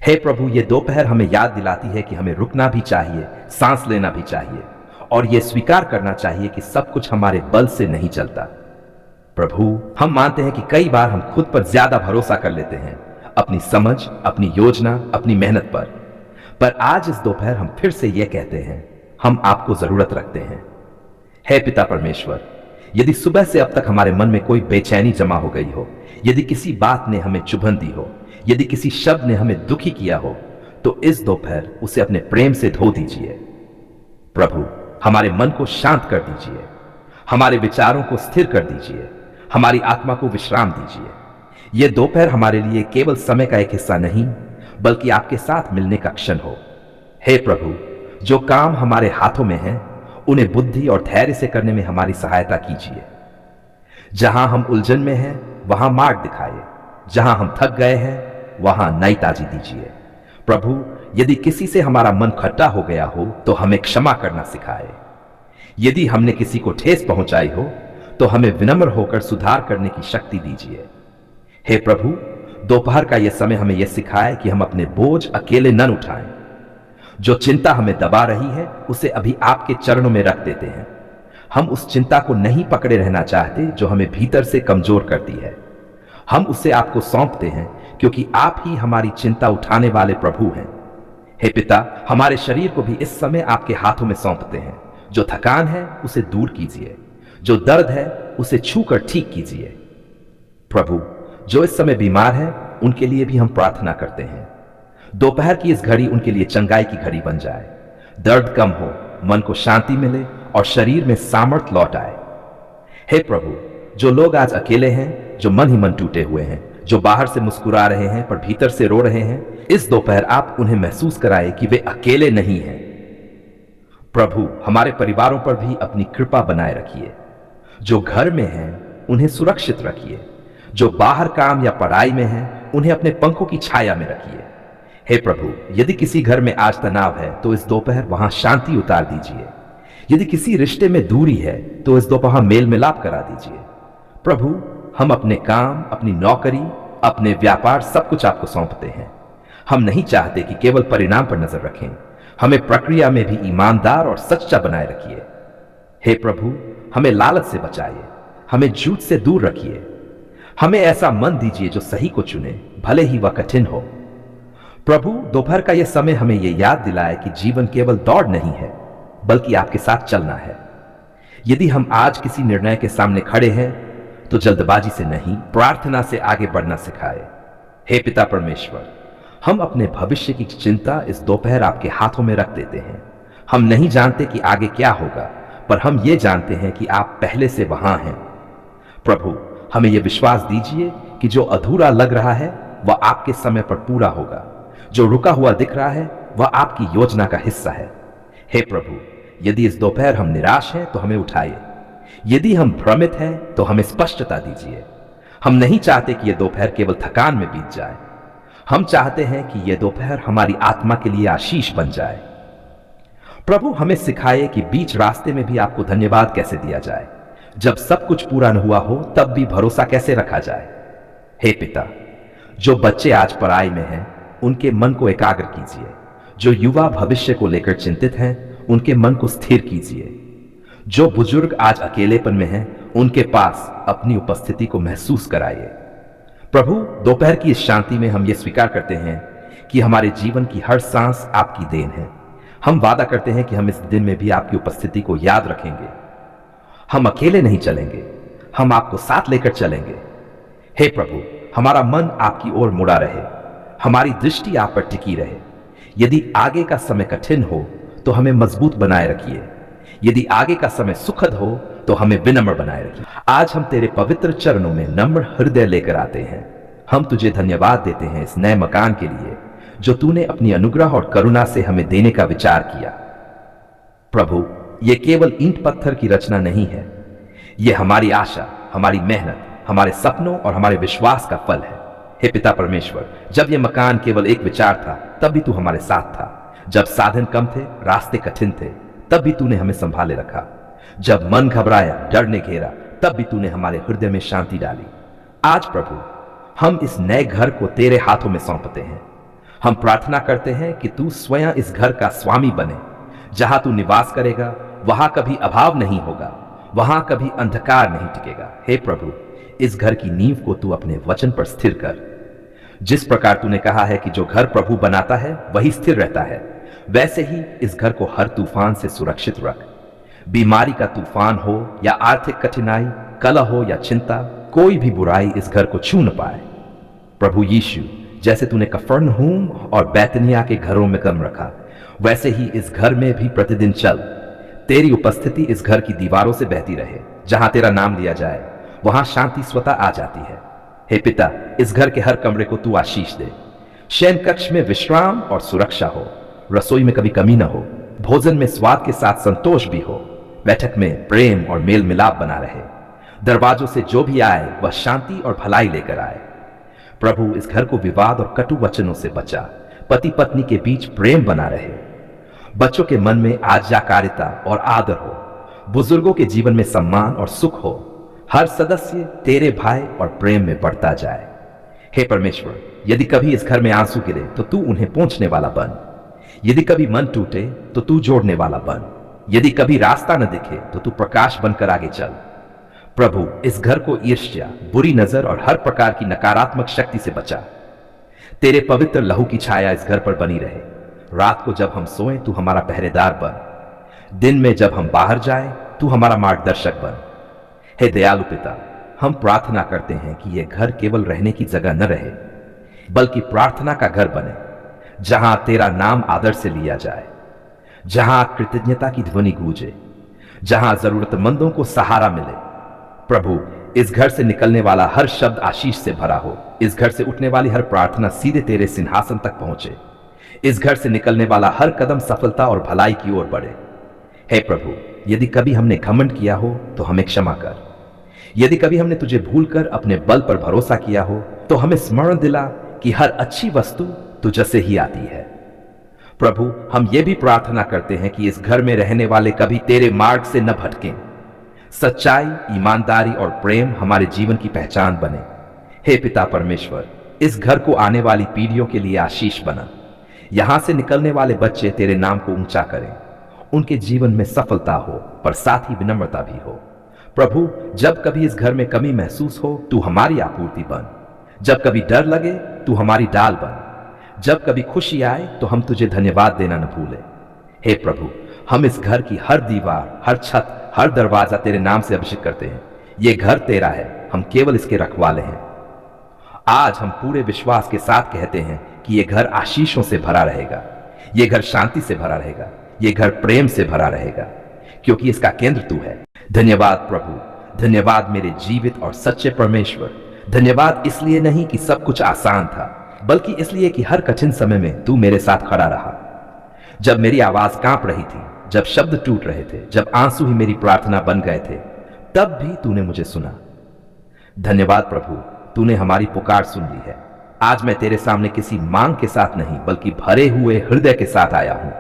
हे प्रभु, ये दोपहर हमें याद दिलाती है कि हमें रुकना भी चाहिए, सांस लेना भी चाहिए और ये स्वीकार करना चाहिए कि सब कुछ हमारे बल से नहीं चलता। प्रभु, हम मानते हैं कि कई बार हम खुद पर ज्यादा भरोसा कर लेते हैं, अपनी समझ, अपनी योजना, अपनी मेहनत पर आज इस दोपहर हम फिर से यह कहते हैं, हम आपको जरूरत रखते हैं। हे पिता परमेश्वर, यदि सुबह से अब तक हमारे मन में कोई बेचैनी जमा हो गई हो, यदि किसी बात ने हमें चुभन दी हो, यदि किसी शब्द ने हमें दुखी किया हो, तो इस दोपहर उसे अपने प्रेम से धो दीजिए। प्रभु, हमारे मन को शांत कर दीजिए, हमारे विचारों को स्थिर कर दीजिए, हमारी आत्मा को विश्राम दीजिए। यह दोपहर हमारे लिए केवल समय का एक हिस्सा नहीं, बल्कि आपके साथ मिलने का क्षण हो। हे प्रभु, जो काम हमारे हाथों में है उन्हें बुद्धि और धैर्य से करने में हमारी सहायता कीजिए। जहां हम उलझन में हैं वहां मार्ग दिखाइए, जहां हम थक गए हैं वहां नई ताजी दीजिए। प्रभु, यदि किसी से हमारा मन खट्टा हो गया हो तो हमें क्षमा करना सिखाए। यदि हमने किसी को ठेस पहुंचाई हो तो हमें विनम्र होकर सुधार करने की शक्ति दीजिए। हे प्रभु, दोपहर का यह समय हमें यह सिखाए कि हम अपने बोझ अकेले न उठाएं। जो चिंता हमें दबा रही है उसे अभी आपके चरणों में रख देते हैं। हम उस चिंता को नहीं पकड़े रहना चाहते जो हमें भीतर से कमजोर करती है। हम उसे आपको सौंपते हैं क्योंकि आप ही हमारी चिंता उठाने वाले प्रभु हैं। हे पिता, हमारे शरीर को भी इस समय आपके हाथों में सौंपते हैं। जो थकान है उसे दूर कीजिए, जो दर्द है उसे छूकर ठीक कीजिए। प्रभु, जो इस समय बीमार है उनके लिए भी हम प्रार्थना करते हैं। दोपहर की इस घड़ी उनके लिए चंगाई की घड़ी बन जाए, दर्द कम हो, मन को शांति मिले और शरीर में सामर्थ्य लौट आए। हे प्रभु, जो लोग आज अकेले हैं, जो मन ही मन टूटे हुए हैं, जो बाहर से मुस्कुरा रहे हैं पर भीतर से रो रहे हैं, इस दोपहर आप उन्हें महसूस कराए कि वे अकेले नहीं हैं। प्रभु, हमारे परिवारों पर भी अपनी कृपा बनाए रखिए। जो घर में हैं उन्हें सुरक्षित रखिए, जो बाहर काम या पढ़ाई में हैं उन्हें अपने पंखों की छाया में रखिए। हे प्रभु, यदि किसी घर में आज तनाव है तो इस दोपहर वहां शांति उतार दीजिए। यदि किसी रिश्ते में दूरी है तो इस दोपहर मेल मिलाप करा दीजिए। प्रभु, हम अपने काम, अपनी नौकरी, अपने व्यापार सब कुछ आपको सौंपते हैं। हम नहीं चाहते कि केवल परिणाम पर नजर रखें, हमें प्रक्रिया में भी ईमानदार और सच्चा बनाए रखिए। हे प्रभु, हमें लालच से बचाइए, हमें झूठ से दूर रखिए। हमें ऐसा मन दीजिए जो सही को चुने, भले ही वह कठिन हो। प्रभु, दोपहर का यह समय हमें यह याद दिलाए कि जीवन केवल दौड़ नहीं है, बल्कि आपके साथ चलना है। यदि हम आज किसी निर्णय के सामने खड़े हैं तो जल्दबाजी से नहीं, प्रार्थना से आगे बढ़ना सिखाए। हे पिता परमेश्वर, हम अपने भविष्य की चिंता इस दोपहर आपके हाथों में रख देते हैं। हम नहीं जानते कि आगे क्या होगा, पर हम ये जानते हैं कि आप पहले से वहां हैं। प्रभु, हमें यह विश्वास दीजिए कि जो अधूरा लग रहा है वह आपके समय पर पूरा होगा, जो रुका हुआ दिख रहा है वह आपकी योजना का हिस्सा है। हे प्रभु, यदि इस दोपहर हम निराश हैं तो हमें उठाइए, यदि हम भ्रमित हैं तो हमें स्पष्टता दीजिए। हम नहीं चाहते कि यह दोपहर केवल थकान में बीत जाए, हम चाहते हैं कि यह दोपहर हमारी आत्मा के लिए आशीष बन जाए। प्रभु, हमें सिखाइए कि बीच रास्ते में भी आपको धन्यवाद कैसे दिया जाए, जब सब कुछ पूरा न हुआ हो तब भी भरोसा कैसे रखा जाए। हे पिता, जो बच्चे आज पढ़ाई में हैं उनके मन को एकाग्र कीजिए, जो युवा भविष्य को लेकर चिंतित हैं उनके मन को स्थिर कीजिए, जो बुजुर्ग आज अकेलेपन में हैं उनके पास अपनी उपस्थिति को महसूस कराइए। प्रभु, दोपहर की इस शांति में हम ये स्वीकार करते हैं कि हमारे जीवन की हर सांस आपकी देन है। हम वादा करते हैं कि हम इस दिन में भी आपकी उपस्थिति को याद रखेंगे। हम अकेले नहीं चलेंगे, हम आपको साथ लेकर चलेंगे। हे प्रभु, हमारा मन आपकी ओर मुड़ा रहे, हमारी दृष्टि आप पर टिकी रहे। यदि आगे का समय कठिन हो तो हमें मजबूत बनाए रखिए, यदि आगे का समय सुखद हो तो हमें विनम्र बनाए रखिए। आज हम तेरे पवित्र चरणों में नम्र हृदय लेकर आते हैं। हम तुझे धन्यवाद देते हैं इस नए मकान के लिए जो तूने अपनी अनुग्रह और करुणा से हमें देने का विचार किया। प्रभु, यह केवल ईंट पत्थर की रचना नहीं है, यह हमारी आशा, हमारी मेहनत, हमारे सपनों और हमारे विश्वास का फल है। हे पिता परमेश्वर, जब यह मकान केवल एक विचार था तब भी तू हमारे साथ था। जब साधन कम थे, रास्ते कठिन थे, तब भी तूने हमें संभाले रखा। जब मन घबराया, डर ने घेरा, तब भी तूने हमारे हृदय में शांति डाली। आज प्रभु, हम इस नए घर को तेरे हाथों में सौंपते हैं। हम प्रार्थना करते हैं कि तू स्वयं इस घर का स्वामी बने। जहां तू निवास करेगा वहां कभी अभाव नहीं होगा, वहां कभी अंधकार नहीं टिकेगा। हे प्रभु, इस घर की नींव को तू अपने वचन पर स्थिर कर। जिस प्रकार तूने कहा है कि जो घर प्रभु बनाता है वही स्थिर रहता है, वैसे ही इस घर को हर तूफान से सुरक्षित रख। बीमारी का तूफान हो या आर्थिक कठिनाई, कलह हो या चिंता, कोई भी बुराई इस घर को छू न पाए। प्रभु यीशु, जैसे तूने कफरनहूम और बैतनिया के घरों में कदम रखा, वैसे ही इस घर में भी प्रतिदिन चल। तेरी उपस्थिति इस घर की दीवारों से बहती रहे। जहां तेरा नाम लिया जाए वहां शांति स्वतः आ जाती है। हे पिता, इस घर के हर कमरे को तू आशीष दे। शयन कक्ष में विश्राम और सुरक्षा हो, रसोई में कभी कमी न हो, भोजन में स्वाद के साथ संतोष भी हो, बैठक में प्रेम और मेल मिलाप बना रहे। दरवाजों से जो भी आए वह शांति और भलाई लेकर आए। प्रभु, इस घर को विवाद और कटु वचनों से बचा। पति पत्नी के बीच प्रेम बना रहे। बच्चों के मन में आज्ञाकारिता और आदर हो। बुजुर्गों के जीवन में सम्मान और सुख हो। हर सदस्य तेरे भय और प्रेम में बढ़ता जाए। हे परमेश्वर, यदि कभी इस घर में आंसू गिरे तो तू उन्हें पोंछने वाला बन। यदि कभी मन टूटे तो तू जोड़ने वाला बन। यदि कभी रास्ता न दिखे तो तू प्रकाश बनकर आगे चल। प्रभु, इस घर को ईर्ष्या, बुरी नजर और हर प्रकार की नकारात्मक शक्ति से बचा। तेरे पवित्र लहू की छाया इस घर पर बनी रहे। रात को जब हम सोएं तू हमारा पहरेदार बन। दिन में जब हम बाहर जाएं तू हमारा मार्गदर्शक बन। हे दयालु पिता, हम प्रार्थना करते हैं कि यह घर केवल रहने की जगह न रहे, बल्कि प्रार्थना का घर बने, जहां तेरा नाम आदर से लिया जाए, जहां कृतज्ञता की ध्वनि गूंजे, जहां जरूरतमंदों को सहारा मिले। प्रभु, इस घर से निकलने वाला हर शब्द आशीष से भरा हो। इस घर से उठने वाली हर प्रार्थना सीधे तेरे सिंहासन तक पहुंचे। इस घर से निकलने वाला हर कदम सफलता और भलाई की ओर बढ़े। हे प्रभु, यदि कभी हमने घमंड किया हो तो हमें क्षमा कर। यदि कभी हमने तुझे भूलकर अपने बल पर भरोसा किया हो तो हमें स्मरण दिला कि हर अच्छी वस्तु तुझसे ही आती है। प्रभु, हम ये भी प्रार्थना करते हैं कि इस घर में रहने वाले कभी तेरे मार्ग से न भटकें। सच्चाई, ईमानदारी और प्रेम हमारे जीवन की पहचान बने। हे पिता परमेश्वर, इस घर को आने वाली पीढ़ियों के लिए आशीष बना। यहां से निकलने वाले बच्चे तेरे नाम को ऊंचा करें। उनके जीवन में सफलता हो, पर साथ ही विनम्रता भी हो। प्रभु, जब कभी इस घर में कमी महसूस हो तू हमारी आपूर्ति बन। जब कभी डर लगे तू हमारी डाल बन। जब कभी खुशी आए तो हम तुझे धन्यवाद देना न भूले। हे प्रभु, हम इस घर की हर दीवार, हर छत, हर दरवाजा तेरे नाम से अभिषेक करते हैं। ये घर तेरा है, हम केवल इसके रखवाले हैं। आज हम पूरे विश्वास के साथ कहते हैं कि ये घर आशीषों से भरा रहेगा, ये घर शांति से भरा रहेगा, ये घर प्रेम से भरा रहेगा, क्योंकि इसका केंद्र तू है। धन्यवाद प्रभु, धन्यवाद मेरे जीवित और सच्चे परमेश्वर। धन्यवाद इसलिए नहीं कि सब कुछ आसान था, बल्कि इसलिए कि हर कठिन समय में तू मेरे साथ खड़ा रहा। जब मेरी आवाज कांप रही थी, जब शब्द टूट रहे थे, जब आंसू ही मेरी प्रार्थना बन गए थे, तब भी तूने मुझे सुना। धन्यवाद प्रभु, तूने हमारी पुकार सुन ली है। आज मैं तेरे सामने किसी मांग के साथ नहीं, बल्कि भरे हुए हृदय के साथ आया हूं।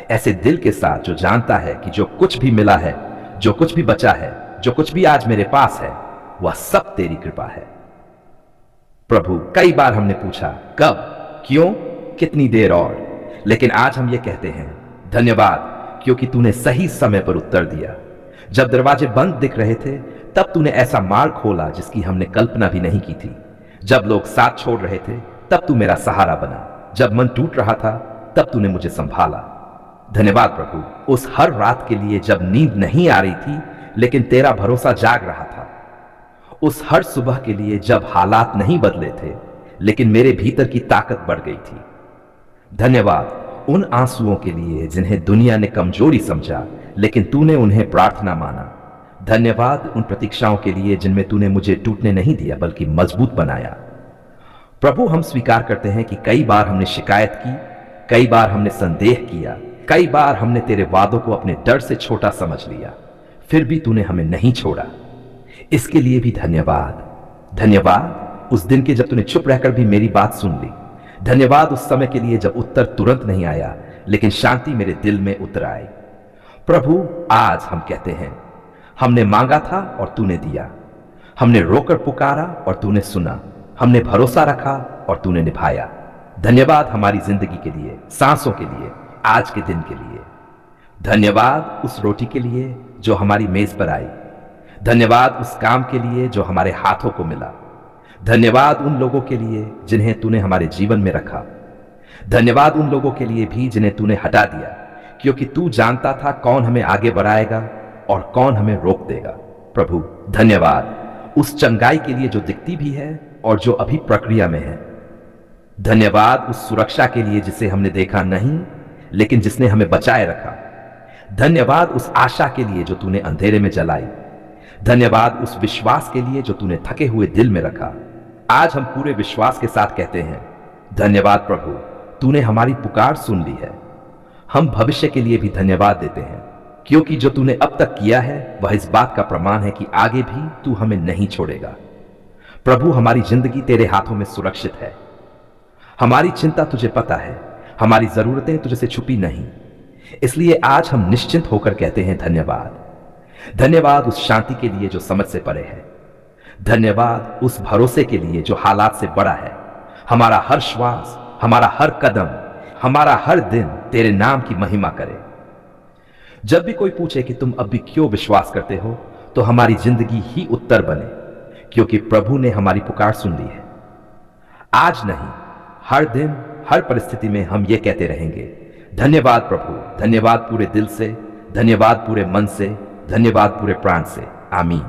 ऐसे दिल के साथ जो जानता है कि जो कुछ भी मिला है, जो कुछ भी बचा है, जो कुछ भी आज मेरे पास है, वह सब तेरी कृपा है। प्रभु, कई बार हमने पूछा कब, क्यों, कितनी देर और, लेकिन आज हम ये कहते हैं धन्यवाद, क्योंकि तूने सही समय पर उत्तर दिया। जब दरवाजे बंद दिख रहे थे तब तूने ऐसा मार्ग खोला जिसकी हमने कल्पना भी नहीं की थी। जब लोग साथ छोड़ रहे थे तब तू मेरा सहारा बना। जब मन टूट रहा था तब तूने मुझे संभाला। धन्यवाद प्रभु, उस हर रात के लिए जब नींद नहीं आ रही थी लेकिन तेरा भरोसा जाग रहा था। उस हर सुबह के लिए जब हालात नहीं बदले थे लेकिन मेरे भीतर की ताकत बढ़ गई थी। धन्यवाद उन आंसुओं के लिए जिन्हें दुनिया ने कमजोरी समझा लेकिन तूने उन्हें प्रार्थना माना। धन्यवाद उन प्रतीक्षाओं के लिए जिनमें तूने मुझे टूटने नहीं दिया बल्कि मजबूत बनाया। प्रभु, हम स्वीकार करते हैं कि कई बार हमने शिकायत की, कई बार हमने संदेह किया, कई बार हमने तेरे वादों को अपने डर से छोटा समझ लिया, फिर भी तूने हमें नहीं छोड़ा। इसके लिए भी धन्यवाद। धन्यवाद उस दिन के जब तूने चुप रहकर भी मेरी बात सुन ली। धन्यवाद उस समय के लिए जब उत्तर तुरंत नहीं आया लेकिन शांति मेरे दिल में उतर आई। प्रभु, आज हम कहते हैं हमने मांगा था और तूने दिया, हमने रोकर पुकारा और तूने सुना, हमने भरोसा रखा और तूने निभाया। धन्यवाद हमारी जिंदगी के लिए, सांसों के लिए, आज के दिन के लिए। धन्यवाद उस रोटी के लिए जो हमारी मेज पर आई। धन्यवाद उस काम के लिए जो हमारे हाथों को मिला। धन्यवाद उन लोगों के लिए जिन्हें तूने हमारे जीवन में रखा। धन्यवाद उन लोगों के लिए भी जिन्हें तूने हटा दिया, क्योंकि तू जानता था कौन हमें आगे बढ़ाएगा और कौन हमें रोक देगा। प्रभु धन्यवाद उस चंगाई के लिए जो दिखती भी है और जो अभी प्रक्रिया में है। धन्यवाद उस सुरक्षा के लिए जिसे हमने देखा नहीं लेकिन जिसने हमें बचाए रखा। धन्यवाद उस आशा के लिए जो तूने अंधेरे में जलाई। धन्यवाद उस विश्वास के लिए जो तूने थके हुए दिल में रखा। आज हम पूरे विश्वास के साथ कहते हैं, धन्यवाद प्रभु, तूने हमारी पुकार सुन ली है। हम भविष्य के लिए भी धन्यवाद देते हैं, क्योंकि जो तूने अब तक किया है वह इस बात का प्रमाण है कि आगे भी तू हमें नहीं छोड़ेगा। प्रभु, हमारी जिंदगी तेरे हाथों में सुरक्षित है। हमारी चिंता तुझे पता है, हमारी जरूरतें तुझसे छुपी नहीं। इसलिए आज हम निश्चिंत होकर कहते हैं धन्यवाद। धन्यवाद उस शांति के लिए जो समझ से परे है। धन्यवाद उस भरोसे के लिए जो हालात से बड़ा है। हमारा हर श्वास, हमारा हर कदम, हमारा हर दिन तेरे नाम की महिमा करे। जब भी कोई पूछे कि तुम अब भी क्यों विश्वास करते हो, तो हमारी जिंदगी ही उत्तर बने, क्योंकि प्रभु ने हमारी पुकार सुन ली है। आज नहीं, हर दिन, हर परिस्थिति में हम ये कहते रहेंगे, धन्यवाद प्रभु, धन्यवाद पूरे दिल से, धन्यवाद पूरे मन से, धन्यवाद पूरे प्राण से। आमीन।